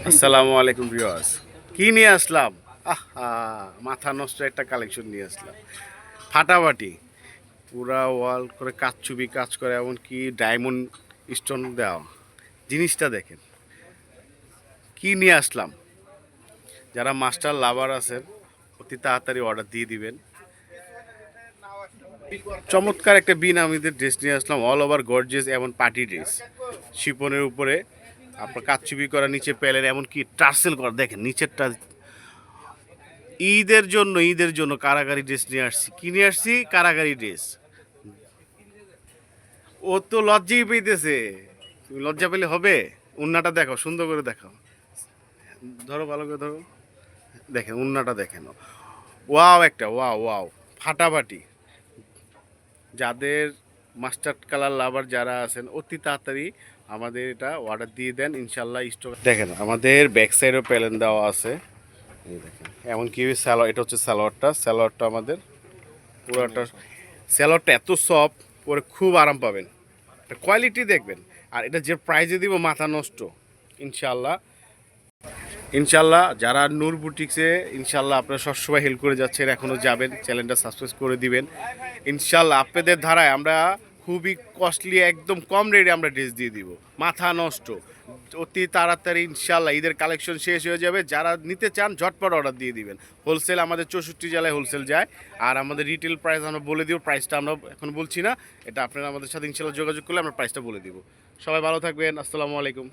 আসসালামু আলাইকুম ভিউয়ার্স। কি নিয়ে আসলাম? আহা, মাথা নষ্ট একটা কালেকশন নিয়ে আসলাম। ফাটাফাটি পুরা ওয়াল করে কাচচুপি কাজ করে, এমনকি ডায়মন্ড স্টোন দেওয়া। জিনিসটা দেখেন কি নিয়ে আসলাম। যারা মাস্টার লাভার আছেন অতি তাড়াতাড়ি অর্ডার দিয়ে দিবেন। চমৎকার একটা বিনামীদের ড্রেস নিয়ে আসলাম, অল ওভার গর্জিয়াস এমন পার্টি ড্রেস। শিপনের উপরে আপনার কাচচুপি করা, নিচে প্যালেন, এমনকি টার্সেল করা। দেখেন নিচেরটা। ঈদের জন্য কারাগারি ড্রেস নিয়ে আসছি। কি নিয়ে আসছি? কারাগারি ড্রেস। ও তো লজ্জাই পেইতেছে। তুমি লজ্জা পেলে হবে? উন্নাটা দেখো, সুন্দর করে দেখো। ধরো, ভালো করে ধরো। দেখেন উন্নাটা দেখেন। ওয়াও, একটা ওয়াও ওয়াও, ফাটাফাটি। যাদের মাস্টার্ড কালার লাভার যারা আছেন অতি তাড়াতাড়ি আমাদের এটা অর্ডার দিয়ে দেন, ইনশাল্লাহ স্টক। দেখেন আমাদের ব্যাক সাইডেও প্যালেন দেওয়া আছে। এই দেখেন, এমনকি সালোয়ার, এটা হচ্ছে সালোয়ারটা আমাদের পুরোটা। স্যালোয়ারটা এত সফট, পরে খুব আরাম পাবেন। কোয়ালিটি দেখবেন। আর এটা যে প্রাইজে দিব মাথা নষ্ট। ইনশাল্লাহ ইনশাল্লাহ যারা নূর বুটিক্সে ইনশাল্লাহ আপনারা সবসময় হেল্প করে যাচ্ছেন, এখনও যাবেন, চ্যানেলটা সাবস্ক্রাইব করে দিবেন। ইনশাল্লাহ আপনাদের ধারায় আমরা খুবই কস্টলি, একদম কম রেটে আমরা ড্রেস দিয়ে দিব। মাথা নষ্ট। অতি তাড়াতাড়ি ইনশাল্লাহ ঈদের কালেকশন শেষ হয়ে যাবে। যারা নিতে চান ঝটপট অর্ডার দিয়ে দিবেন। হোলসেল আমাদের 64 জেলায় হোলসেল যায়। আর আমাদের রিটেল প্রাইস আমরা বলে দিব। প্রাইসটা আমরা এখন বলছি না, এটা আপনারা আমাদের সাথে ইনশাল্লাহ যোগাযোগ করলে আমরা প্রাইসটা বলে দিব। সবাই ভালো থাকবেন। আসসালামু আলাইকুম।